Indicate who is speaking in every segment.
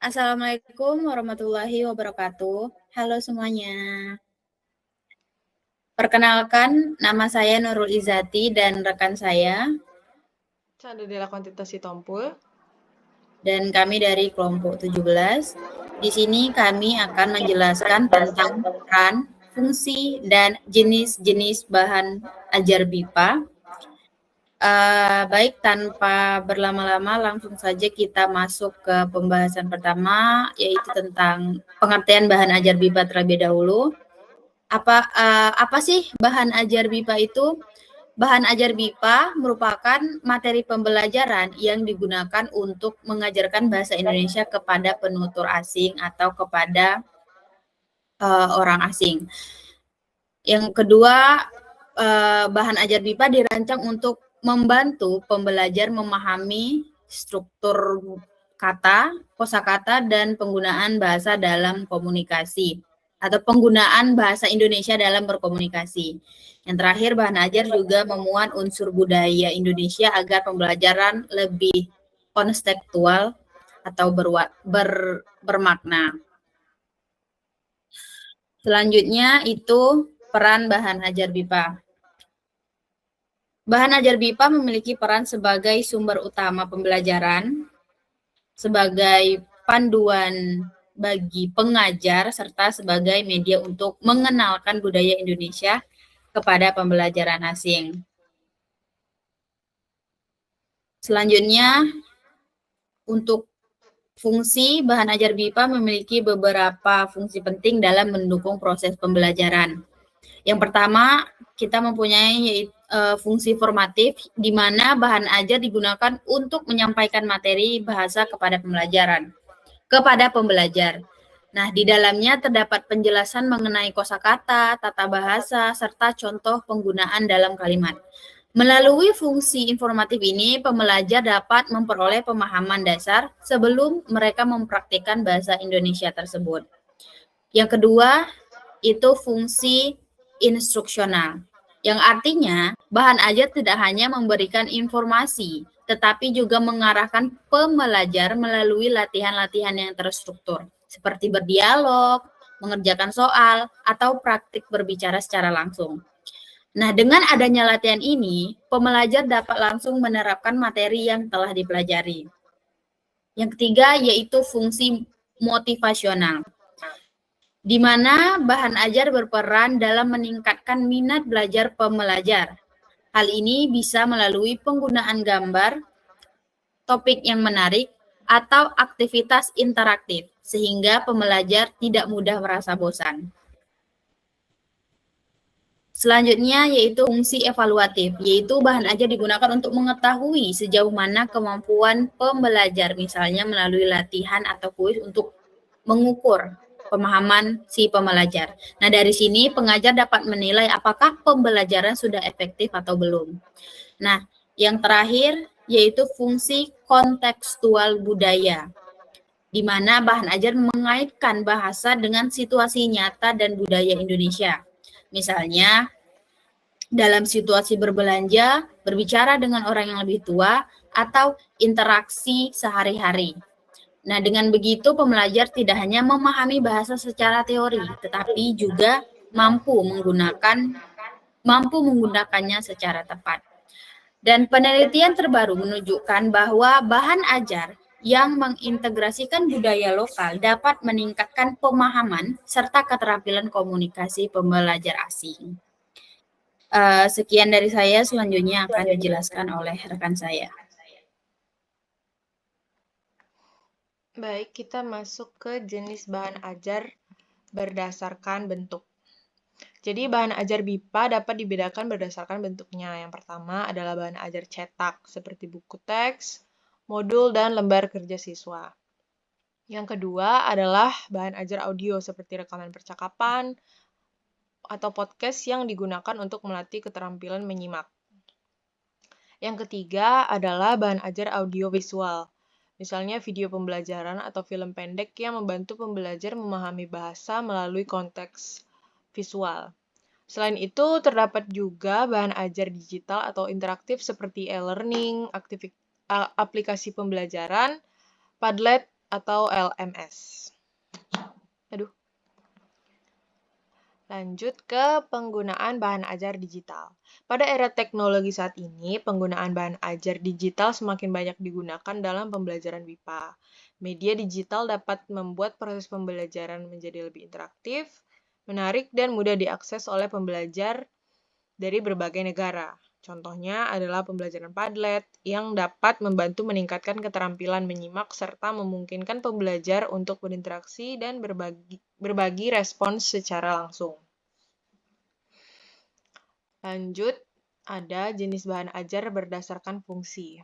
Speaker 1: Assalamualaikum warahmatullahi wabarakatuh. Halo semuanya. Perkenalkan, nama saya Nurul Izati dan rekan saya,
Speaker 2: Canda della Quantità Sitompul.
Speaker 1: dan kami dari kelompok 17. Di sini kami akan menjelaskan tentang peran, fungsi, dan jenis-jenis bahan ajar BIPA. Baik, tanpa berlama-lama langsung saja kita masuk ke pembahasan pertama, yaitu tentang pengertian bahan ajar BIPA terlebih dahulu. Apa sih bahan ajar BIPA itu? Bahan ajar BIPA merupakan materi pembelajaran yang digunakan untuk mengajarkan bahasa Indonesia kepada penutur asing atau kepada orang asing. Yang kedua, bahan ajar BIPA dirancang untuk membantu pembelajar memahami struktur kata, kosakata, dan penggunaan bahasa dalam komunikasi atau penggunaan bahasa Indonesia dalam berkomunikasi. Yang terakhir, bahan ajar juga memuat unsur budaya Indonesia agar pembelajaran lebih konseptual atau bermakna. Selanjutnya itu peran bahan ajar BIPA. Bahan ajar BIPA memiliki peran sebagai sumber utama pembelajaran, sebagai panduan bagi pengajar, serta sebagai media untuk mengenalkan budaya Indonesia kepada pembelajaran asing. Selanjutnya, untuk fungsi, bahan ajar BIPA memiliki beberapa fungsi penting dalam mendukung proses pembelajaran. Yang pertama, kita mempunyai fungsi formatif, di mana bahan ajar digunakan untuk menyampaikan materi bahasa kepada pembelajar. Nah, di dalamnya terdapat penjelasan mengenai kosakata, tata bahasa, serta contoh penggunaan dalam kalimat. Melalui fungsi informatif ini, pembelajar dapat memperoleh pemahaman dasar sebelum mereka mempraktikkan bahasa Indonesia tersebut. Yang kedua, itu fungsi instruksional, yang artinya bahan ajar tidak hanya memberikan informasi, tetapi juga mengarahkan pembelajar melalui latihan-latihan yang terstruktur, seperti berdialog, mengerjakan soal, atau praktik berbicara secara langsung. Nah, dengan adanya latihan ini, pembelajar dapat langsung menerapkan materi yang telah dipelajari. Yang ketiga, yaitu fungsi motivasional, di mana bahan ajar berperan dalam meningkatkan minat belajar pembelajar. Hal ini bisa melalui penggunaan gambar, topik yang menarik, atau aktivitas interaktif, sehingga pembelajar tidak mudah merasa bosan. Selanjutnya yaitu fungsi evaluatif, yaitu bahan ajar digunakan untuk mengetahui sejauh mana kemampuan pembelajar, misalnya melalui latihan atau kuis untuk mengukur pemahaman si pembelajar. Nah, dari sini pengajar dapat menilai apakah pembelajaran sudah efektif atau belum. Nah, yang terakhir yaitu fungsi kontekstual budaya, di mana bahan ajar mengaitkan bahasa dengan situasi nyata dan budaya Indonesia. Misalnya, dalam situasi berbelanja, berbicara dengan orang yang lebih tua, atau interaksi sehari-hari. Nah, dengan begitu pembelajar tidak hanya memahami bahasa secara teori, tetapi juga mampu menggunakannya secara tepat. Dan penelitian terbaru menunjukkan bahwa bahan ajar yang mengintegrasikan budaya lokal dapat meningkatkan pemahaman serta keterampilan komunikasi pembelajar asing. Sekian dari saya, selanjutnya akan dijelaskan oleh rekan saya.
Speaker 2: Baik, kita masuk ke jenis bahan ajar berdasarkan bentuk. Jadi bahan ajar BIPA dapat dibedakan berdasarkan bentuknya. Yang pertama adalah bahan ajar cetak, seperti buku teks, modul, dan lembar kerja siswa. Yang kedua adalah bahan ajar audio, seperti rekaman percakapan atau podcast yang digunakan untuk melatih keterampilan menyimak. Yang ketiga adalah bahan ajar audiovisual, misalnya video pembelajaran atau film pendek yang membantu pembelajar memahami bahasa melalui konteks visual. Selain itu, terdapat juga bahan ajar digital atau interaktif seperti e-learning, aplikasi pembelajaran, Padlet, atau LMS. Lanjut ke penggunaan bahan ajar digital. Pada era teknologi saat ini, penggunaan bahan ajar digital semakin banyak digunakan dalam pembelajaran WIPA. Media digital dapat membuat proses pembelajaran menjadi lebih interaktif, menarik, dan mudah diakses oleh pembelajar dari berbagai negara. Contohnya adalah pembelajaran Padlet yang dapat membantu meningkatkan keterampilan menyimak serta memungkinkan pembelajar untuk berinteraksi dan berbagi respons secara langsung. Lanjut, ada jenis bahan ajar berdasarkan fungsi.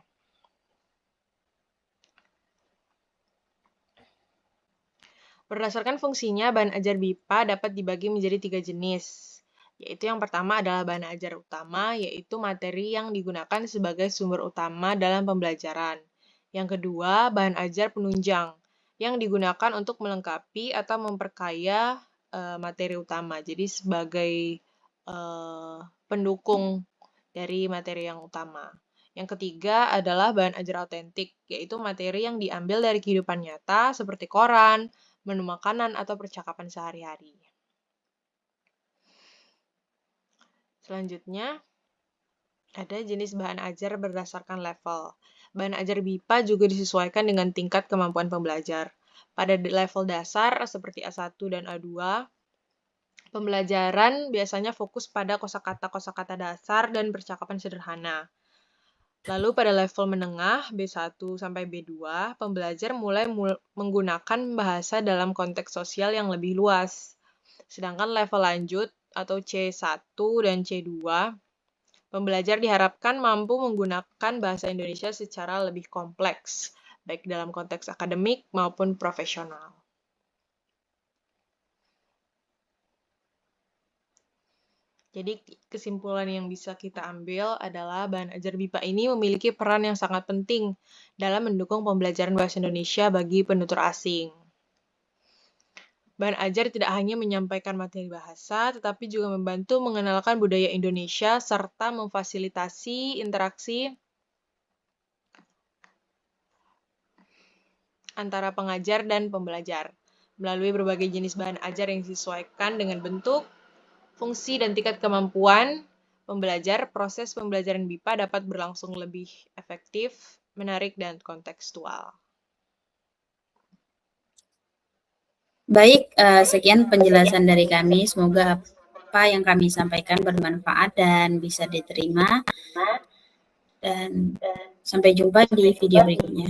Speaker 2: Berdasarkan fungsinya, bahan ajar BIPA dapat dibagi menjadi 3 jenis. Yaitu yang pertama adalah bahan ajar utama, yaitu materi yang digunakan sebagai sumber utama dalam pembelajaran. Yang kedua, bahan ajar penunjang, yang digunakan untuk melengkapi atau memperkaya materi utama. Jadi sebagai pendukung dari materi yang utama. Yang ketiga adalah bahan ajar autentik, yaitu materi yang diambil dari kehidupan nyata seperti koran, menu makanan, atau percakapan sehari-hari. Selanjutnya, ada jenis bahan ajar berdasarkan level. Bahan ajar BIPA juga disesuaikan dengan tingkat kemampuan pembelajar. Pada level dasar seperti A1 dan A2, pembelajaran biasanya fokus pada kosakata dasar dan percakapan sederhana. Lalu pada level menengah B1 sampai B2, pembelajar mulai menggunakan bahasa dalam konteks sosial yang lebih luas. Sedangkan level lanjut atau C1 dan C2, pembelajar diharapkan mampu menggunakan bahasa Indonesia secara lebih kompleks, baik dalam konteks akademik maupun profesional. Jadi kesimpulan yang bisa kita ambil adalah bahan ajar BIPA ini memiliki peran yang sangat penting dalam mendukung pembelajaran bahasa Indonesia bagi penutur asing. Bahan ajar tidak hanya menyampaikan materi bahasa, tetapi juga membantu mengenalkan budaya Indonesia serta memfasilitasi interaksi antara pengajar dan pembelajar melalui berbagai jenis bahan ajar yang disesuaikan dengan bentuk, fungsi, dan tingkat kemampuan pembelajar. Proses pembelajaran BIPA dapat berlangsung lebih efektif, menarik, dan kontekstual.
Speaker 1: Baik, sekian penjelasan dari kami. Semoga apa yang kami sampaikan bermanfaat dan bisa diterima. Dan sampai jumpa di video berikutnya.